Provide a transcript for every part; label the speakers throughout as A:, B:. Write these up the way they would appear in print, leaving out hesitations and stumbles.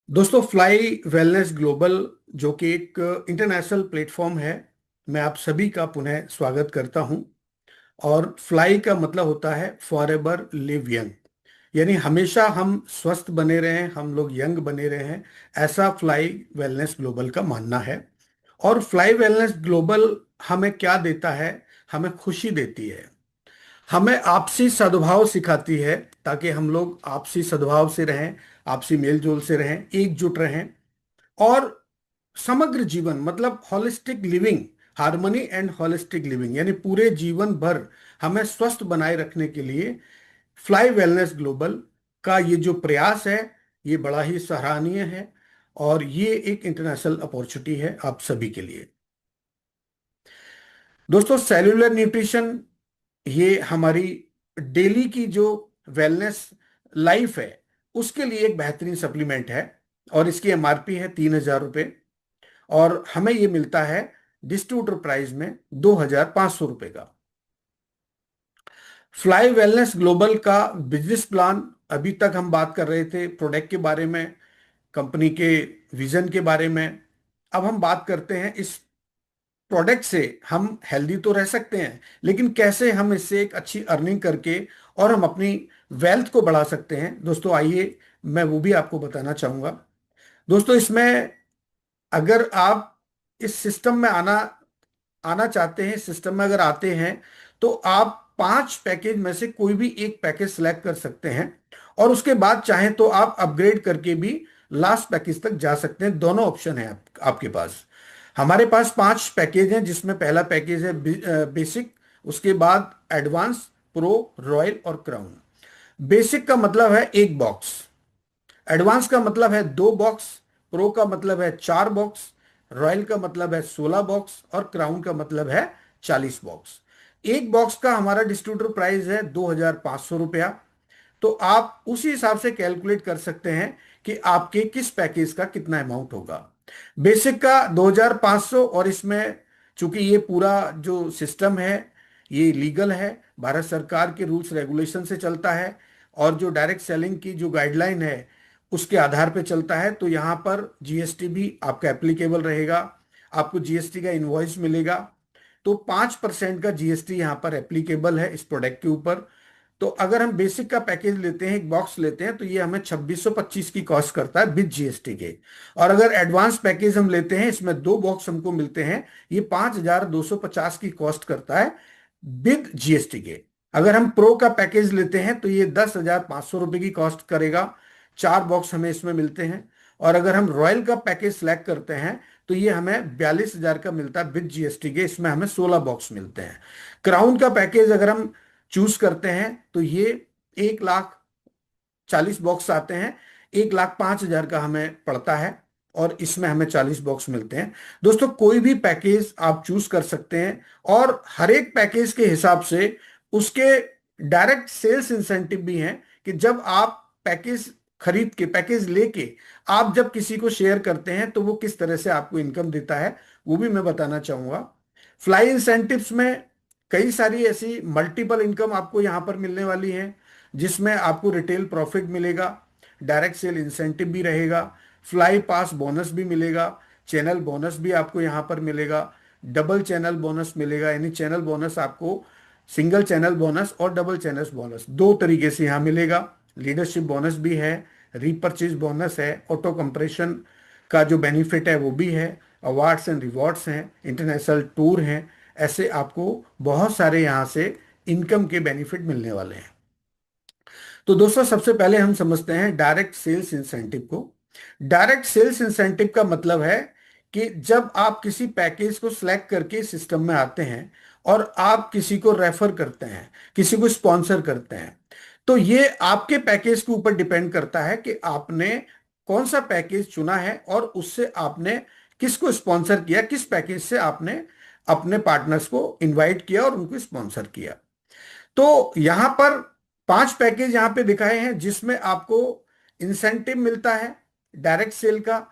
A: दोस्तों, fly wellness global जो कि एक इंटरनेशनल प्लेटफॉर्म है, मैं आप सभी का पुनः स्वागत करता हूं। और फ्लाई का मतलब होता है फॉर एवर लिव यंग, यानी हमेशा हम स्वस्थ बने रहें, हम लोग यंग बने रहें। ऐसा फ्लाई वेलनेस ग्लोबल का मानना है। और फ्लाई वेलनेस ग्लोबल हमें क्या देता है? हमें खुशी देती है, हमें आपसी सद्भाव सिखाती है, ताकि हम लोग आपसी सद्भाव से रहें, आपसी मेलजोल से रहें, एकजुट रहें। और समग्र जीवन मतलब holistic living, harmony and holistic living, यानी पूरे जीवन भर हमें स्वस्थ बनाए रखने के लिए फ्लाई वेलनेस ग्लोबल का ये जो प्रयास है, ये बड़ा ही सराहनीय है। और ये एक इंटरनेशनल अपॉर्चुनिटी है आप सभी के लिए। दोस्तों, सेल्यूलर न्यूट्रिशन ये हमारी डेली की जो वेलनेस लाइफ है, उसके लिए एक बेहतरीन सप्लीमेंट है। और इसकी एमआरपी है 3,000 रुपये, और हमें ये मिलता है डिस्ट्रीब्यूटर प्राइस में 2,500 रुपये का। फ्लाई वेलनेस ग्लोबल का बिजनेस प्लान, अभी तक हम बात कर रहे थे प्रोडक्ट के बारे में, कंपनी के विजन के बारे में। अब हम बात करते हैं इस प्रोडक्ट से हम हेल्दी तो रह सकते हैं, लेकिन कैसे हम इससे एक अच्छी अर्निंग करके और हम अपनी वेल्थ को बढ़ा सकते हैं। दोस्तों आइए, मैं वो भी आपको बताना चाहूंगा। दोस्तों, इसमें अगर आप इस सिस्टम में आना आना चाहते हैं, सिस्टम में अगर आते हैं, तो आप 5 पैकेज में से कोई भी एक पैकेज सिलेक्ट कर सकते हैं। और उसके बाद चाहें तो आप अपग्रेड करके भी लास्ट पैकेज तक जा सकते हैं। दोनों ऑप्शन है आपके पास। हमारे पास 5 पैकेज हैं, जिसमें पहला पैकेज है बेसिक, उसके बाद एडवांस, प्रो, रॉयल और क्राउन। बेसिक का मतलब है 1 बॉक्स, एडवांस का मतलब है 2 बॉक्स, प्रो का मतलब है 4 बॉक्स, रॉयल का मतलब है 16 बॉक्स और क्राउन का मतलब है 40 बॉक्स। 1 बॉक्स का हमारा डिस्ट्रीब्यूटर प्राइस है 2,500 रुपया। तो आप उसी हिसाब से कैलकुलेट कर सकते हैं कि आपके किस पैकेज का कितना अमाउंट होगा। बेसिक का 2,500, और इसमें चूंकि ये पूरा जो सिस्टम है ये लीगल है, भारत सरकार के रूल्स रेगुलेशन से चलता है, और जो डायरेक्ट सेलिंग की जो गाइडलाइन है उसके आधार पे चलता है। तो यहाँ पर जीएसटी भी आपका एप्लीकेबल रहेगा, आपको जीएसटी का इनवॉइस मिलेगा। तो 5% का जीएसटी यहाँ पर एप्लीकेबल है इस प्रोडक्ट के ऊपर। तो अगर हम बेसिक का पैकेज लेते हैं, 1 बॉक्स लेते हैं, तो ये हमें 2,625 की कॉस्ट करता है विद जीएसटी के। और अगर एडवांस पैकेज हम लेते हैं, इसमें 2 बॉक्स हमको मिलते हैं, ये 5,250 की कॉस्ट करता है विद जीएसटी के। अगर हम प्रो का पैकेज लेते हैं तो ये 10,500 रुपये की कॉस्ट करेगा, 4 बॉक्स हमें इसमें मिलते हैं। और अगर हम रॉयल का पैकेज सेलेक्ट करते हैं तो ये हमें 42,000 का मिलता है विद जीएसटी के, इसमें हमें 16 बॉक्स मिलते हैं। क्राउन का पैकेज अगर हम चूज करते हैं तो ये 1,40,000 बॉक्स आते हैं, 1,05,000 का हमें पड़ता है, और इसमें हमें 40 बॉक्स मिलते हैं। दोस्तों, कोई भी पैकेज आप चूज कर सकते हैं, और हर एक पैकेज के हिसाब से उसके डायरेक्ट सेल्स इंसेंटिव भी हैं, कि जब आप पैकेज खरीद के, पैकेज लेके आप जब किसी को शेयर करते हैं तो वो किस तरह से आपको इनकम देता है, वो भी मैं बताना चाहूंगा। फ्लाई इंसेंटिव्स में कई सारी ऐसी मल्टीपल इनकम आपको यहां पर मिलने वाली है, जिसमें आपको रिटेल प्रॉफिट मिलेगा, डायरेक्ट सेल इंसेंटिव भी रहेगा, फ्लाई पास बोनस भी मिलेगा, चैनल बोनस भी आपको यहां पर मिलेगा, डबल चैनल बोनस मिलेगा। यानी चैनल बोनस आपको सिंगल चैनल बोनस और डबल चैनल बोनस दो तरीके से यहां मिलेगा। लीडरशिप बोनस भी है, रीपर्चेज बोनस है, ऑटो कंप्रेशन का जो बेनिफिट है वो भी है, अवार्ड्स एंड रिवॉर्ड्स हैं, इंटरनेशनल टूर हैं। ऐसे आपको बहुत सारे यहाँ से इनकम के बेनिफिट मिलने वाले हैं। तो दोस्तों, सबसे पहले हम समझते हैं डायरेक्ट सेल्स इंसेंटिव को। डायरेक्ट सेल्स इंसेंटिव का मतलब है कि जब आप किसी पैकेज को सिलेक्ट करके सिस्टम में आते हैं और आप किसी को रेफर करते हैं, किसी को स्पॉन्सर करते हैं, तो ये आपके पैकेज के ऊपर डिपेंड करता है कि आपने कौन सा पैकेज चुना है, और उससे आपने किसको स्पॉन्सर किया, किस पैकेज से आपने अपने पार्टनर्स को इनवाइट किया और उनको स्पॉन्सर किया। तो यहां पर 5 पैकेज यहां पे दिखाए हैं, जिसमें आपको इंसेंटिव मिलता है डायरेक्ट सेल का।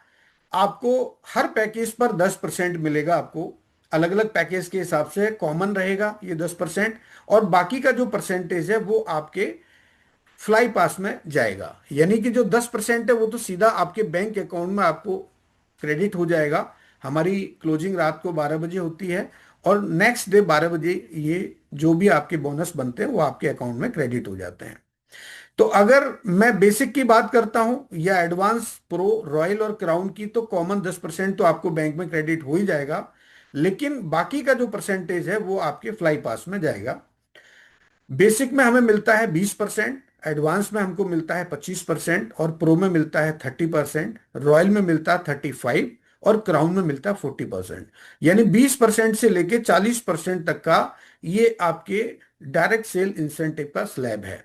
A: आपको हर पैकेज पर 10% मिलेगा। आपको अलग अलग पैकेज के हिसाब से कॉमन रहेगा ये 10%, और बाकी का जो परसेंटेज है वो आपके फ्लाई पास में जाएगा। यानी कि जो 10% है वो तो सीधा आपके बैंक अकाउंट में आपको क्रेडिट हो जाएगा। हमारी क्लोजिंग रात को 12 बजे होती है और नेक्स्ट डे 12 बजे ये जो भी आपके बोनस बनते हैं वो आपके अकाउंट में क्रेडिट हो जाते हैं। तो अगर मैं बेसिक की बात करता हूं या एडवांस, प्रो, रॉयल और क्राउन की, तो कॉमन 10% तो आपको बैंक में क्रेडिट हो ही जाएगा, लेकिन बाकी का जो परसेंटेज है वो आपके फ्लाई पास में जाएगा। बेसिक में हमें मिलता है 20%, एडवांस में हमको मिलता है 25% और प्रो में मिलता है 30%, रॉयल में मिलता है 35 और क्राउन में मिलता है 40%। यानी 20% से लेके 40% तक का ये आपके डायरेक्ट सेल इंसेंटिव का स्लैब है।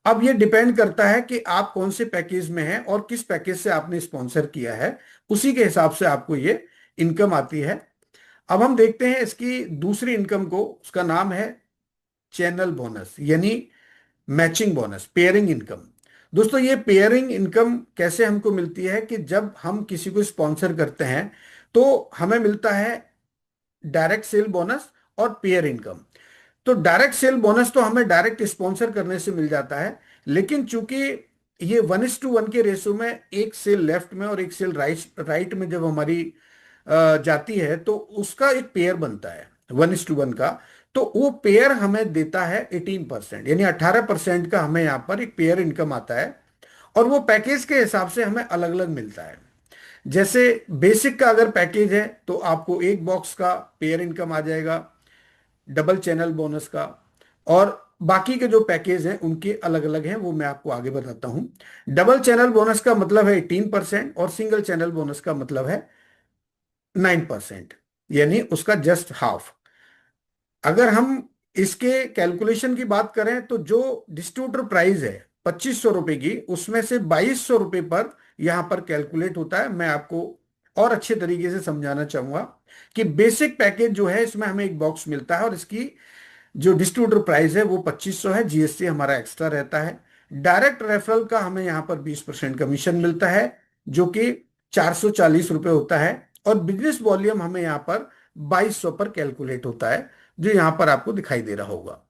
A: अब ये डिपेंड करता है कि आप कौन से पैकेज में हैं और किस पैकेज से आपने स्पॉन्सर किया है, उसी के हिसाब से आपको ये इनकम आती है। अब हम देखते हैं इसकी दूसरी इनकम को, उसका नाम है चैनल बोनस यानी मैचिंग बोनस, पेयरिंग इनकम। दोस्तों ये पेयरिंग इनकम कैसे हमको मिलती है कि जब हम किसी को स्पॉन्सर करते हैं तो हमें मिलता है डायरेक्ट सेल बोनस और पेयर इनकम। तो डायरेक्ट सेल बोनस तो हमें डायरेक्ट स्पॉन्सर करने से मिल जाता है, लेकिन चूंकि ये 1:1 के रेशो में एक सेल लेफ्ट में और एक सेल राइट राइट में जब हमारी जाती है तो उसका एक पेयर बनता है 1:1 का। तो वो पेयर हमें देता है 18%, यानी 18% का हमें यहाँ पर एक पेयर इनकम आता है। और वो पैकेज के हिसाब से हमें अलग अलग मिलता है। जैसे बेसिक का अगर पैकेज है तो आपको एक बॉक्स का पेयर इनकम आ जाएगा, डबल चैनल बोनस का। और बाकी के जो पैकेज हैं उनके अलग अलग हैं, वो मैं आपको आगे बताता हूं। डबल चैनल बोनस का मतलब है 18% और सिंगल चैनल बोनस का मतलब है 9%, यानी उसका जस्ट हाफ। अगर हम इसके कैलकुलेशन की बात करें तो जो डिस्ट्रीब्यूटर प्राइस है 2500 रुपए की, उसमें से 2200 रुपए पर यहां पर कैलकुलेट होता है। मैं आपको और अच्छे तरीके से समझाना चाहूंगा कि बेसिक पैकेज जो है इसमें हमें एक बॉक्स मिलता है और इसकी जो डिस्ट्रीब्यूटर प्राइस है वो 2500 है, जीएसटी हमारा एक्स्ट्रा रहता है। डायरेक्ट रेफरल का हमें यहाँ पर 20% कमीशन मिलता है जो कि 440 रुपये होता है। और बिजनेस वॉल्यूम हमें यहाँ पर 2200 पर कैलकुलेट होता है, जो यहाँ पर आपको दिखाई दे रहा होगा।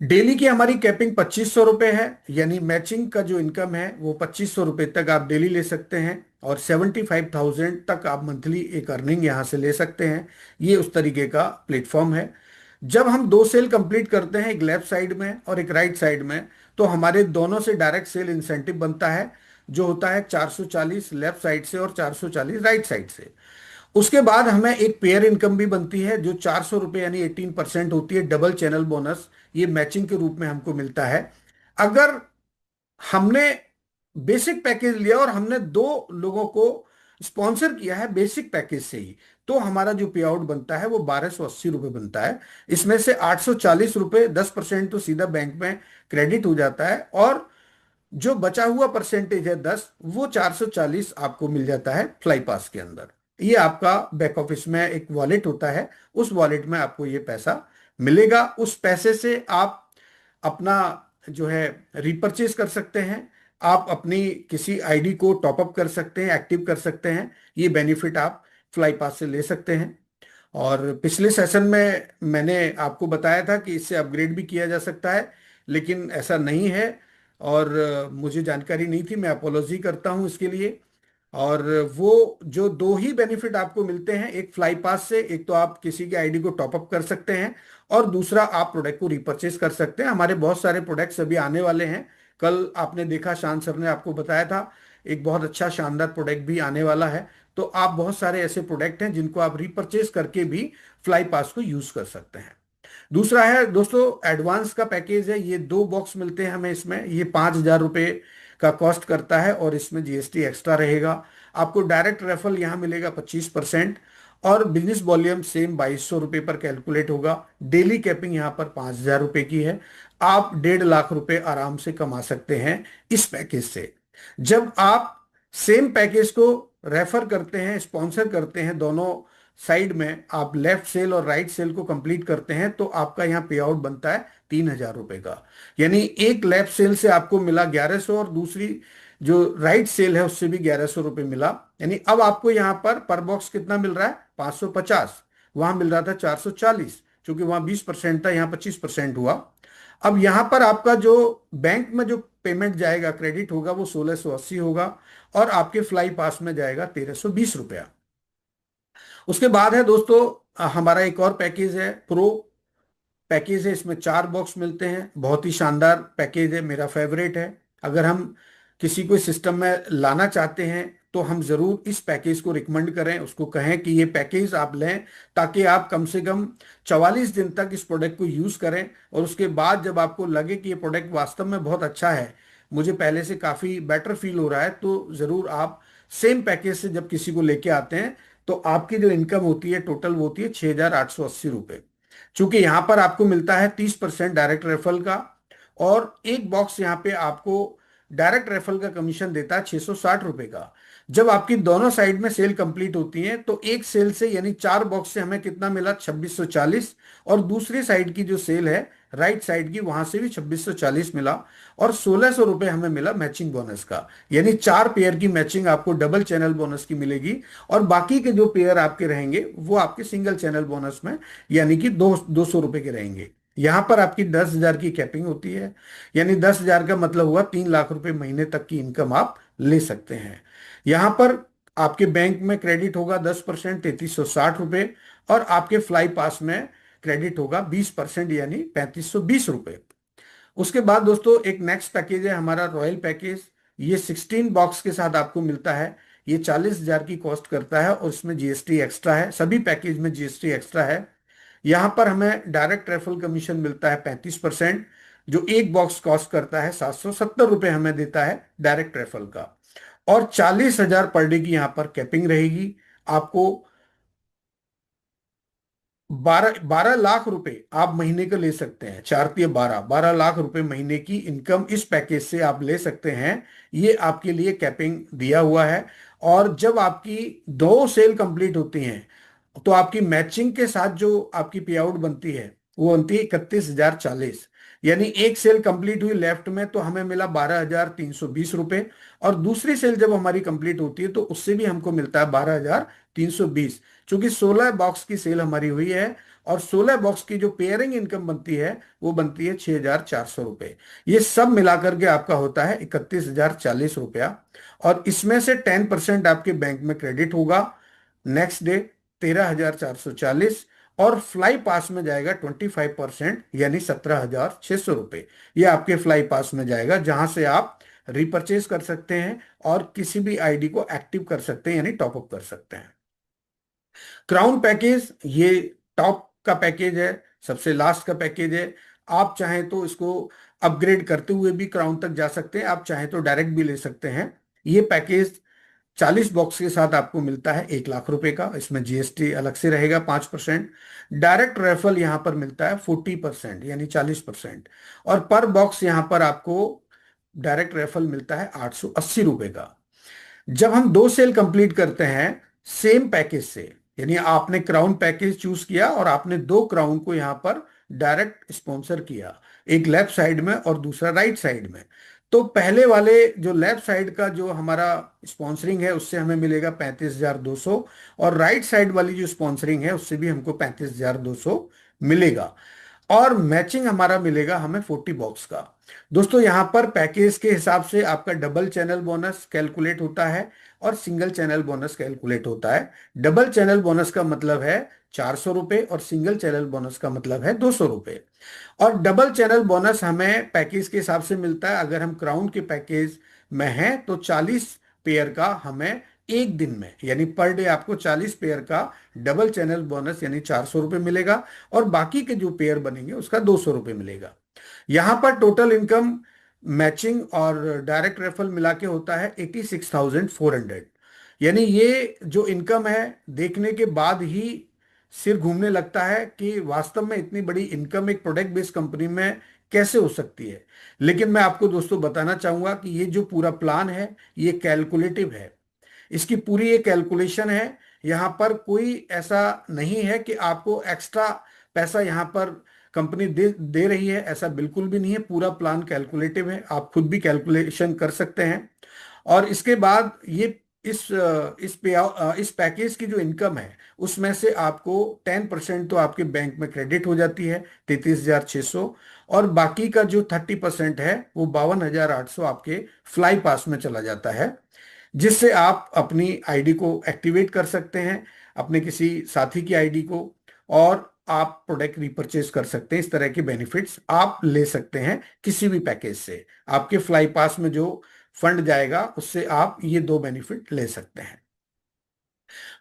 A: डेली की हमारी कैपिंग 2500 रुपये है, यानी मैचिंग का जो इनकम है वो 2500 रुपये तक आप डेली ले सकते हैं और 75,000 तक आप मंथली एक अर्निंग यहाँ से ले सकते हैं। ये उस तरीके का प्लेटफॉर्म है। जब हम दो सेल कंप्लीट करते हैं, एक लेफ्ट साइड में और एक राइट साइड में, तो हमारे दोनों से डायरेक्ट सेल इंसेंटिव बनता है जो होता है 440 लेफ्ट साइड से और 440 राइट साइड से। उसके बाद हमें एक पेयर इनकम भी बनती है जो 400 रुपये यानी 18% होती है, डबल चैनल बोनस। ये मैचिंग के रूप में हमको मिलता है। अगर हमने बेसिक पैकेज लिया और हमने दो लोगों को स्पॉन्सर किया है बेसिक पैकेज से ही, तो हमारा जो पे आउट बनता है वो 1280 रुपये बनता है। इसमें से 840 रुपये 10% तो सीधा बैंक में क्रेडिट हो जाता है और जो बचा हुआ परसेंटेज है 10, वो 440 आपको मिल जाता है फ्लाई पास के अंदर। ये आपका बैक ऑफिस में एक वॉलेट होता है, उस वॉलेट में आपको ये पैसा मिलेगा। उस पैसे से आप अपना जो है रिपर्चेज कर सकते हैं, आप अपनी किसी आईडी को टॉपअप कर सकते हैं, एक्टिव कर सकते हैं। ये बेनिफिट आप फ्लाई पास से ले सकते हैं। और पिछले सेशन में मैंने आपको बताया था कि इससे अपग्रेड भी किया जा सकता है, लेकिन ऐसा नहीं है और मुझे जानकारी नहीं थी, मैं अपोलॉजी करता हूं इसके लिए। और वो जो दो ही बेनिफिट आपको मिलते हैं, एक फ्लाई पास से, एक तो आप किसी की आईडी को टॉपअप कर सकते हैं और दूसरा आप प्रोडक्ट को रिपर्चेस कर सकते हैं। हमारे बहुत सारे प्रोडक्ट्स अभी आने वाले हैं। कल आपने देखा, शांत सर ने आपको बताया था, एक बहुत अच्छा शानदार प्रोडक्ट भी आने वाला है। तो आप बहुत सारे ऐसे प्रोडक्ट हैं जिनको आप रिपर्चेस करके भी फ्लाई पास को यूज कर सकते हैं। दूसरा है दोस्तों एडवांस का पैकेज है। ये दो बॉक्स मिलते हैं हमें इसमें। ये 5,000 रुपये का कॉस्ट करता है और इसमें जीएसटी एक्स्ट्रा रहेगा। आपको डायरेक्ट रेफरल यहाँ मिलेगा 25% और बिजनेस वॉल्यूम सेम 2200 रुपये पर कैलकुलेट होगा। डेली कैपिंग यहाँ पर 5,000 रुपये की है। आप 1.5 लाख रुपए आराम से कमा सकते हैं इस पैकेज से। जब आप सेम पैकेज को रेफर करते हैं, स्पॉन्सर करते हैं, दोनों साइड में आप लेफ्ट सेल और राइट सेल को कंप्लीट करते हैं, तो आपका यहाँ पे आउट बनता है 3,000 रुपए का। यानी एक लेफ्ट सेल से आपको मिला 1100 और दूसरी जो राइट सेल है उससे भी 1,100 रुपये मिला। यानी अब आपको यहाँ पर बॉक्स कितना मिल रहा है? 550। वहां मिल रहा था 440, क्योंकि वहां 20% था, यहाँ 25% हुआ। अब यहां पर आपका जो बैंक में जो पेमेंट जाएगा, क्रेडिट होगा, वो 1680 होगा, और आपके फ्लाई पास में जाएगा 1320 रुपया। उसके बाद है दोस्तों हमारा एक और पैकेज है, प्रो पैकेज है। इसमें 4 बॉक्स मिलते हैं, बहुत ही शानदार पैकेज है, मेरा फेवरेट है। अगर हम किसी को सिस्टम में लाना चाहते हैं तो हम जरूर इस पैकेज को रिकमेंड करें, उसको कहें कि ये पैकेज आप लें, ताकि आप कम से कम 44 दिन तक इस प्रोडक्ट को यूज करें, और उसके बाद जब आपको लगे कि ये प्रोडक्ट वास्तव में बहुत अच्छा है, मुझे पहले से काफी बेटर फील हो रहा है, तो जरूर आप सेम पैकेज से जब किसी को लेके आते हैं तो आपकी जो इनकम होती है टोटल वो होती है 6880 रुपये। चूंकि यहां पर आपको मिलता है 30% डायरेक्ट रेफरल का, और एक बॉक्स यहां पे आपको डायरेक्ट रेफरल का कमीशन देता है 660 रुपए का। जब आपकी दोनों साइड में सेल कंप्लीट होती है तो एक सेल से यानी 4 बॉक्स से हमें कितना मिला, 2640, और दूसरी साइड की जो सेल है राइट साइड की, वहां से भी 2640 मिला, और 1600 रुपये हमें मिला मैचिंग बोनस का। यानी 4 पेयर की मैचिंग आपको डबल चैनल बोनस की मिलेगी, और बाकी के जो पेयर आपके रहेंगे वो आपके सिंगल चैनल बोनस में, यानी कि 200 रुपए के रहेंगे। यहां पर आपकी 10,000 की कैपिंग होती है, यानी 10,000 का मतलब हुआ 3 लाख रुपए महीने तक की इनकम आप ले सकते हैं। यहां पर आपके बैंक में क्रेडिट होगा 10%, 3360 रुपये, और आपके फ्लाई पास में क्रेडिट होगा 20%, यानी 3520 रुपये। उसके बाद दोस्तों एक नेक्स्ट पैकेज है हमारा रॉयल पैकेज। ये 16 बॉक्स के साथ आपको मिलता है। ये 40,000 की कॉस्ट करता है, और इसमें जीएसटी एक्स्ट्रा है, सभी पैकेज में जीएसटी एक्स्ट्रा है। यहां पर हमें डायरेक्ट रेफरल कमीशन मिलता है 35%, जो एक बॉक्स कॉस्ट करता है 770 रुपये, हमें देता है डायरेक्ट रेफरल का। और 40,000 पर डे की यहां पर कैपिंग रहेगी। आपको 12 12 लाख रुपए आप महीने का ले सकते हैं, 4 तिया 12 12 लाख रुपए महीने की इनकम इस पैकेज से आप ले सकते हैं। ये आपके लिए कैपिंग दिया हुआ है। और जब आपकी 2 सेल कंप्लीट होती हैं तो आपकी मैचिंग के साथ जो आपकी पे आउट बनती है वो बनती है 31,040। यानी एक सेल कंप्लीट हुई लेफ्ट में तो हमें मिला 12,320 रुपये, और दूसरी सेल जब हमारी कंप्लीट होती है तो उससे भी हमको मिलता है 12,320। चूंकि 16 बॉक्स की सेल हमारी हुई है, और 16 बॉक्स की जो पेयरिंग इनकम बनती है वो बनती है 6,400 रुपये। ये सब मिलाकर के आपका होता है 31,040 रुपया। और इसमें से 10% आपके बैंक में क्रेडिट होगा नेक्स्ट डे, 13,440, और फ्लाई पास में जाएगा 25%, यानी 17,600 रुपये। ये आपके फ्लाई पास में जाएगा, जहां से आप रिपर्चेज कर सकते हैं और किसी भी आईडी को एक्टिव कर सकते हैं, यानी टॉपअप कर सकते हैं। क्राउन पैकेज ये टॉप का पैकेज है, सबसे लास्ट का पैकेज है। आप चाहें तो इसको अपग्रेड करते हुए भी क्राउन तक जा सकते हैं, आप चाहें तो डायरेक्ट भी ले सकते हैं। ये पैकेज 40 बॉक्स के साथ आपको मिलता है 1 लाख रुपए का। इसमें जीएसटी अलग से रहेगा 5%। डायरेक्ट रेफरल यहां पर मिलता है 40%, यानी 40%। और पर बॉक्स यहां पर आपको डायरेक्ट रेफरल मिलता है 880 रुपए का। जब हम 2 सेल कंप्लीट करते हैं सेम पैकेज से, यानी आपने क्राउन पैकेज चूज किया और आपने 2 क्राउन को यहां पर डायरेक्ट स्पॉन्सर किया, एक लेफ्ट साइड में और दूसरा राइट साइड में, तो पहले वाले जो लेफ्ट साइड का जो हमारा स्पॉन्सरिंग है उससे हमें मिलेगा 35,200, और राइट साइड वाली जो स्पॉन्सरिंग है उससे भी हमको 35,200 मिलेगा। और मैचिंग हमारा मिलेगा हमें 40 बॉक्स का। दोस्तों यहां पर पैकेज के हिसाब से आपका डबल चैनल बोनस कैलकुलेट होता है और सिंगल चैनल बोनस कैलकुलेट होता है। डबल चैनल बोनस का मतलब है 400 रुपये, और सिंगल चैनल बोनस का मतलब है 200 रुपये। और डबल चैनल बोनस हमें पैकेज के हिसाब से मिलता है। अगर हम क्राउन के पैकेज में हैं तो 40 पेयर का हमें एक दिन में, यानी पर डे आपको 40 पेयर का डबल चैनल बोनस यानी 400 रुपये मिलेगा, और बाकी के जो पेयर बनेंगे उसका 200 रुपये मिलेगा। यहां पर टोटल इनकम मैचिंग और डायरेक्ट रेफरल मिला के होता है 86,400। यानी ये जो इनकम है देखने के बाद ही सिर घूमने लगता है कि वास्तव में इतनी बड़ी इनकम एक प्रोडक्ट बेस्ड कंपनी में कैसे हो सकती है। लेकिन मैं आपको दोस्तों बताना चाहूंगा कि ये जो पूरा प्लान है ये कैलकुलेटिव है, इसकी पूरी एक कैलकुलेशन है। यहां पर कोई ऐसा नहीं है कि आपको एक्स्ट्रा पैसा यहां पर कंपनी दे दे रही है, ऐसा बिल्कुल भी नहीं है। पूरा प्लान कैलकुलेटिव है, आप खुद भी कैलकुलेशन कर सकते हैं। और इसके बाद ये इस पैकेज की जो इनकम है उसमें से आपको 10% तो आपके बैंक में क्रेडिट हो जाती है, 33,600। और बाकी का जो 30% है वो 52,800 आपके फ्लाई पास में चला जाता है, जिससे आप अपनी आईडी को एक्टिवेट कर सकते हैं, अपने किसी साथी की आईडी को, और आप प्रोडक्ट रिपर्चेज कर सकते हैं। इस तरह के बेनिफिट्स आप ले सकते हैं किसी भी पैकेज से। आपके फ्लाई पास में जो फंड जाएगा उससे आप ये दो बेनिफिट ले सकते हैं।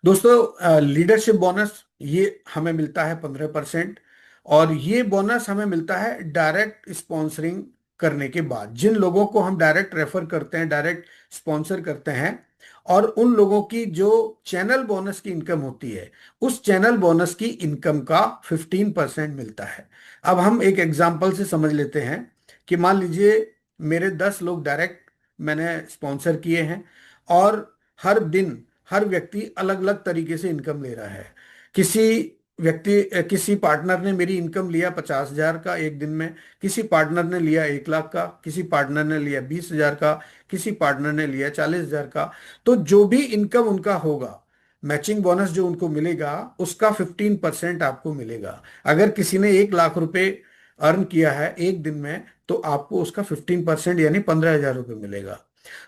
A: दोस्तों, लीडरशिप बोनस ये हमें मिलता है 15%। और ये बोनस हमें मिलता है डायरेक्ट स्पॉन्सरिंग करने के बाद। जिन लोगों को हम डायरेक्ट रेफर करते हैं, डायरेक्ट स्पॉन्सर करते हैं, और उन लोगों की जो चैनल बोनस की इनकम होती है, उस चैनल बोनस की इनकम का 15% मिलता है। अब हम एक एग्जाम्पल से समझ लेते हैं कि मान लीजिए मेरे 10 लोग डायरेक्ट मैंने स्पॉन्सर किए हैं, और हर दिन हर व्यक्ति अलग अलग तरीके से इनकम ले रहा है। किसी किसी पार्टनर ने मेरी इनकम लिया 50,000 का एक दिन में, किसी पार्टनर ने लिया 1 लाख का, किसी पार्टनर ने लिया 20,000 का, किसी पार्टनर ने लिया 40,000 का। तो जो भी इनकम उनका होगा, मैचिंग बोनस जो उनको मिलेगा उसका 15% आपको मिलेगा। अगर किसी ने 1 लाख रुपए अर्न किया है एक दिन में, तो आपको उसका 15% यानी 15,000 रुपये मिलेगा।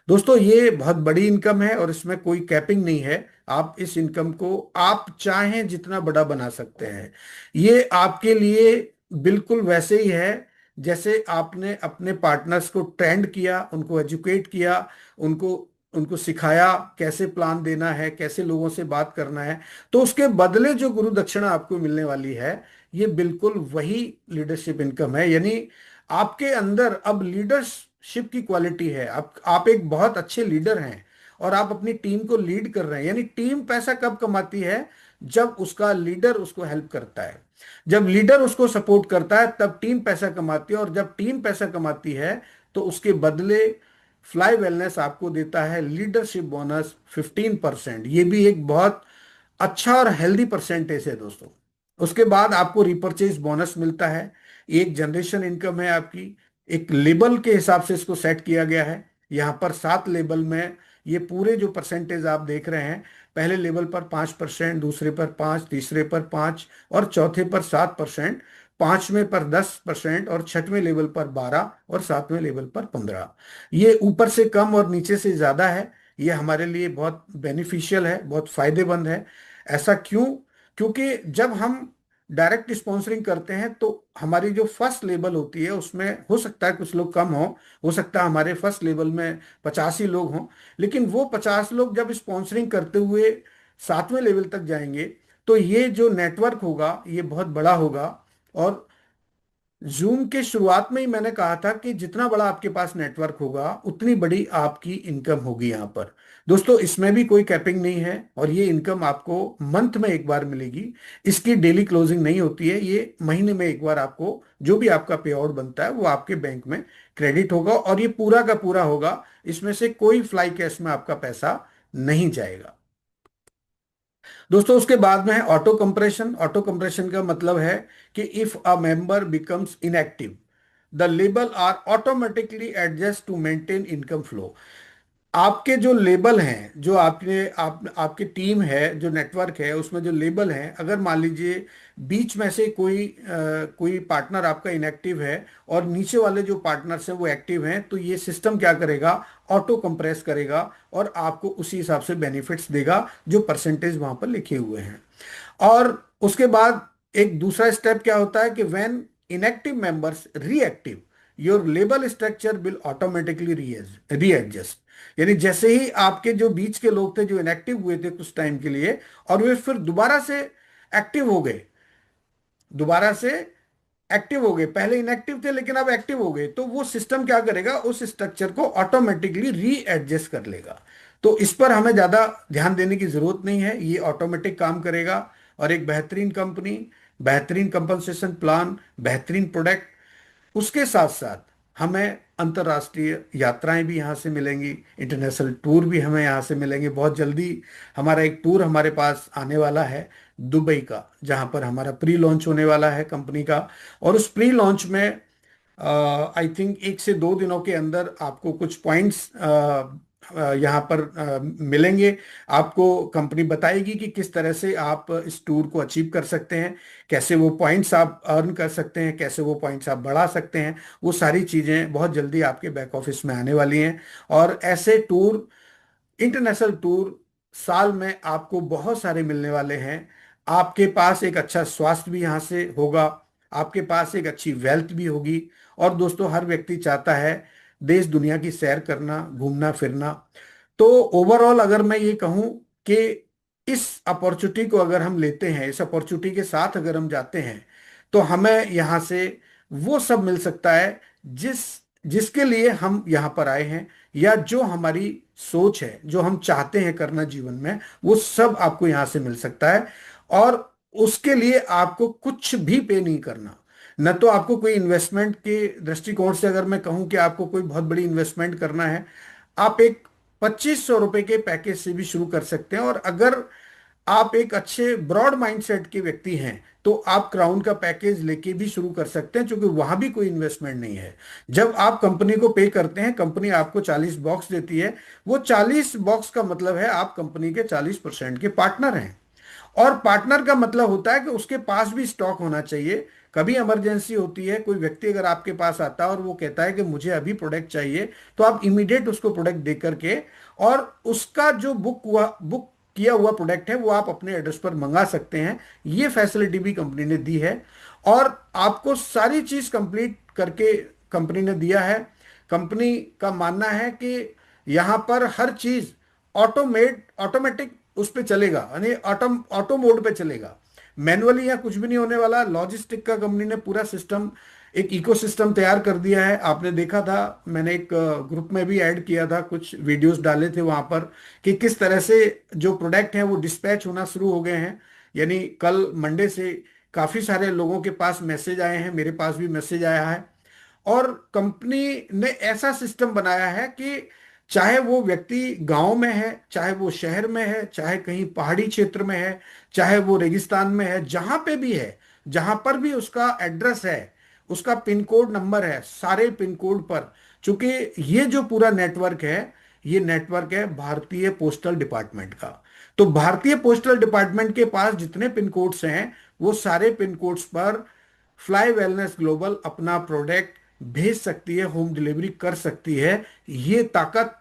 A: दोस्तों, ये बहुत बड़ी इनकम है और इसमें कोई कैपिंग नहीं है। आप इस इनकम को आप चाहें जितना बड़ा बना सकते हैं। ये आपके लिए बिल्कुल वैसे ही है जैसे आपने अपने पार्टनर्स को ट्रेंड किया, उनको एजुकेट किया, उनको उनको सिखाया कैसे प्लान देना है, कैसे लोगों से बात करना है। तो उसके बदले जो गुरु दक्षिणा आपको मिलने वाली है, ये बिल्कुल वही लीडरशिप इनकम है। यानी आपके अंदर अब लीडरशिप की क्वालिटी है, आप एक बहुत अच्छे लीडर हैं, और आप अपनी टीम को लीड कर रहे हैं। यानी टीम पैसा कब कमाती है? जब उसका लीडर उसको हेल्प करता है, जब लीडर उसको सपोर्ट करता है, तब टीम पैसा कमाती है। और जब टीम पैसा कमाती है तो उसके बदले फ्लाई वेलनेस आपको देता है लीडरशिप बोनस 15%। ये भी एक बहुत अच्छा और हेल्दी परसेंटेज है दोस्तों। उसके बाद आपको रिपर्चेज बोनस मिलता है। एक जनरेशन इनकम है आपकी। एक लेबल के हिसाब से इसको सेट किया गया है। यहाँ पर 7 लेबल में ये पूरे जो परसेंटेज आप देख रहे हैं, पहले लेवल पर 5%, दूसरे पर 5, तीसरे पर 5, और चौथे पर 7%, पांचवें पर 10%, और छठवें लेवल पर 12, और सातवें लेवल पर 15। ये ऊपर से कम और नीचे से ज्यादा है। ये हमारे लिए बहुत बेनिफिशियल है, बहुत फायदेमंद है। ऐसा क्यों? क्योंकि जब हम डायरेक्ट स्पॉन्सरिंग करते हैं तो हमारी जो फर्स्ट लेवल होती है उसमें हो सकता है कुछ लोग कम हो सकता है हमारे फर्स्ट लेवल में 85 लोग हों। लेकिन वो 50 लोग जब स्पॉन्सरिंग करते हुए 7वें लेवल तक जाएंगे, तो ये जो नेटवर्क होगा ये बहुत बड़ा होगा। और जूम के शुरुआत में ही मैंने कहा था कि जितना बड़ा आपके पास नेटवर्क होगा उतनी बड़ी आपकी इनकम होगी यहाँ पर। दोस्तों, इसमें भी कोई कैपिंग नहीं है, और ये इनकम आपको मंथ में एक बार मिलेगी। इसकी डेली क्लोजिंग नहीं होती है, ये महीने में एक बार आपको जो भी आपका पे आउट बनता है वो आपके बैंक में क्रेडिट होगा, और ये पूरा का पूरा होगा। इसमें से कोई फ्लाई कैश में आपका पैसा नहीं जाएगा। दोस्तों, उसके बाद में है ऑटो कंप्रेशन। ऑटो कंप्रेशन का मतलब है कि if a member becomes inactive, the लेबल are automatically adjust to maintain income flow. आपके जो लेबल हैं, जो आपकी टीम है, जो नेटवर्क है, उसमें जो लेबल हैं, अगर मान लीजिए बीच में से कोई पार्टनर आपका इनएक्टिव है और नीचे वाले जो पार्टनर्स हैं वो एक्टिव हैं, तो ये सिस्टम क्या करेगा? ऑटो कंप्रेस करेगा और आपको उसी हिसाब से बेनिफिट्स देगा जो परसेंटेज वहां पर लिखे हुए हैं। और उसके बाद एक दूसरा स्टेप क्या होता है कि when inactive members reactive, your label structure will automatically readjust. यानी जैसे ही आपके जो बीच के लोग थे जो इनएक्टिव हुए थे कुछ टाइम के लिए, और वे फिर दोबारा से एक्टिव हो गए, दोबारा से एक्टिव हो गए, पहले इनएक्टिव थे लेकिन अब एक्टिव हो गए, तो वो सिस्टम क्या करेगा? उस स्ट्रक्चर को ऑटोमेटिकली रीएडजस्ट कर लेगा। तो इस पर हमें ज्यादा ध्यान देने की जरूरत नहीं है, ये ऑटोमेटिक काम करेगा। और एक बेहतरीन कंपनी, बेहतरीन कंपनसेशन प्लान, बेहतरीन प्रोडक्ट, उसके साथ साथ हमें अंतर्राष्ट्रीय यात्राएं भी यहाँ से मिलेंगी, इंटरनेशनल टूर भी हमें यहाँ से मिलेंगे। बहुत जल्दी हमारा एक टूर हमारे पास आने वाला है दुबई का, जहाँ पर हमारा प्री लॉन्च होने वाला है कंपनी का। और उस प्री लॉन्च में आई थिंक 1 से 2 दिनों के अंदर आपको कुछ पॉइंट्स यहाँ पर मिलेंगे। आपको कंपनी बताएगी कि किस तरह से आप इस टूर को अचीव कर सकते हैं, कैसे वो पॉइंट्स आप अर्न कर सकते हैं, कैसे वो पॉइंट्स आप बढ़ा सकते हैं। वो सारी चीज़ें बहुत जल्दी आपके बैक ऑफिस में आने वाली हैं। और ऐसे टूर, इंटरनेशनल टूर साल में आपको बहुत सारे मिलने वाले हैं। आपके पास एक अच्छा स्वास्थ्य भी यहाँ से होगा, आपके पास एक अच्छी वेल्थ भी होगी। और दोस्तों, हर व्यक्ति चाहता है देश दुनिया की सैर करना, घूमना फिरना। तो ओवरऑल अगर मैं ये कहूँ कि इस अपॉर्चुनिटी को अगर हम लेते हैं, इस अपॉर्चुनिटी के साथ अगर हम जाते हैं, तो हमें यहाँ से वो सब मिल सकता है जिस जिसके लिए हम यहाँ पर आए हैं, या जो हमारी सोच है, जो हम चाहते हैं करना जीवन में, वो सब आपको यहाँ से मिल सकता है। और उसके लिए आपको कुछ भी पे नहीं करना। न तो आपको कोई इन्वेस्टमेंट के दृष्टिकोण से अगर मैं कहूँ कि आपको कोई बहुत बड़ी इन्वेस्टमेंट करना है, आप एक 2500 रुपए के पैकेज से भी शुरू कर सकते हैं। और अगर आप एक अच्छे ब्रॉड माइंडसेट के व्यक्ति हैं, तो आप क्राउन का पैकेज लेके भी शुरू कर सकते हैं, क्योंकि वहां भी कोई इन्वेस्टमेंट नहीं है। जब आप कंपनी को पे करते हैं, कंपनी आपको 40 बॉक्स देती है। वो 40 बॉक्स का मतलब है आप कंपनी के 40% के पार्टनर हैं। और पार्टनर का मतलब होता है कि उसके पास भी स्टॉक होना चाहिए। कभी इमरजेंसी होती है, कोई व्यक्ति अगर आपके पास आता है और वो कहता है कि मुझे अभी प्रोडक्ट चाहिए, तो आप इमीडिएट उसको प्रोडक्ट दे करके, और उसका जो बुक किया हुआ प्रोडक्ट है वो आप अपने एड्रेस पर मंगा सकते हैं। ये फैसिलिटी भी कंपनी ने दी है। और आपको सारी चीज कंप्लीट करके कंपनी ने दिया है। कंपनी का मानना है कि यहाँ पर हर चीज ऑटोमेटिक उस पे चलेगा, यानी ऑटो मोड पे चलेगा। मैनुअली या कुछ भी नहीं होने वाला। लॉजिस्टिक का कंपनी ने पूरा सिस्टम, एक इकोसिस्टम तैयार कर दिया है। आपने देखा था, मैंने एक ग्रुप में भी ऐड किया था, कुछ वीडियोस डाले थे वहां पर, कि किस तरह से जो प्रोडक्ट हैं वो डिस्पैच होना शुरू हो गए हैं। यानी कल मंडे से काफी सारे लोगों के पास मैसेज आए हैं, मेरे पास भी मैसेज आया है। और कंपनी ने ऐसा सिस्टम बनाया है कि चाहे वो व्यक्ति गांव में है, चाहे वो शहर में है, चाहे कहीं पहाड़ी क्षेत्र में है, चाहे वो रेगिस्तान में है, जहां पे भी है, जहां पर भी उसका एड्रेस है, उसका पिन कोड नंबर है, सारे पिन कोड पर। चूंकि ये जो पूरा नेटवर्क है, ये नेटवर्क है भारतीय पोस्टल डिपार्टमेंट का। तो भारतीय पोस्टल डिपार्टमेंट के पास जितने पिन कोड्स हैं, वो सारे पिन कोड्स पर फ्लाई वेलनेस ग्लोबल अपना प्रोडक्ट भेज सकती है, होम डिलीवरी कर सकती है। ये ताकत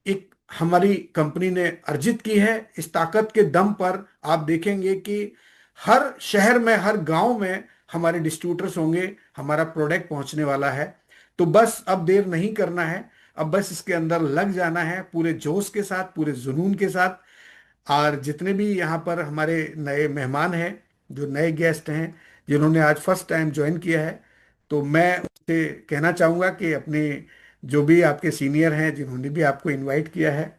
A: एक हमारी कंपनी ने अर्जित की है। इस ताकत के दम पर आप देखेंगे कि हर शहर में, हर गांव में हमारे डिस्ट्रीब्यूटर्स होंगे, हमारा प्रोडक्ट पहुंचने वाला है। तो बस अब देर नहीं करना है, अब बस इसके अंदर लग जाना है पूरे जोश के साथ, पूरे जुनून के साथ। और जितने भी यहाँ पर हमारे नए मेहमान हैं, जो नए गेस्ट हैं, जिन्होंने आज फर्स्ट टाइम ज्वाइन किया है, तो मैं उससे कहना चाहूँगा कि अपने जो भी आपके सीनियर हैं, जिन्होंने भी आपको इनवाइट किया है,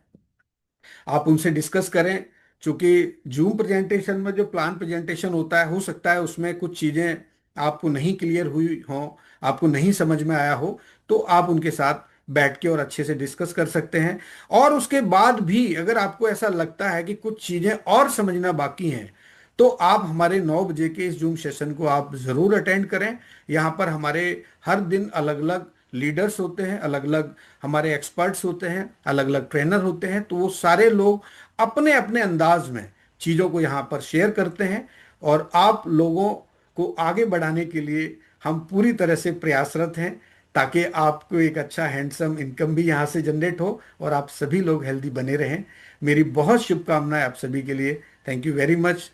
A: आप उनसे डिस्कस करें। क्योंकि जूम प्रेजेंटेशन में जो प्लान प्रेजेंटेशन होता है, हो सकता है उसमें कुछ चीज़ें आपको नहीं क्लियर हुई हों, आपको नहीं समझ में आया हो, तो आप उनके साथ बैठ के और अच्छे से डिस्कस कर सकते हैं। और उसके बाद भी अगर आपको ऐसा लगता है कि कुछ चीज़ें और समझना बाकी हैं, तो आप हमारे 9 बजे के इस जूम सेशन को आप ज़रूर अटेंड करें। यहाँ पर हमारे हर दिन अलग अलग लीडर्स होते हैं, अलग अलग हमारे एक्सपर्ट्स होते हैं, अलग अलग ट्रेनर होते हैं। तो वो सारे लोग अपने अपने अंदाज में चीज़ों को यहाँ पर शेयर करते हैं। और आप लोगों को आगे बढ़ाने के लिए हम पूरी तरह से प्रयासरत हैं, ताकि आपको एक अच्छा हैंडसम इनकम भी यहाँ से जनरेट हो और आप सभी लोग हेल्दी बने रहें। मेरी बहुत शुभकामनाएं आप सभी के लिए। Thank you very much.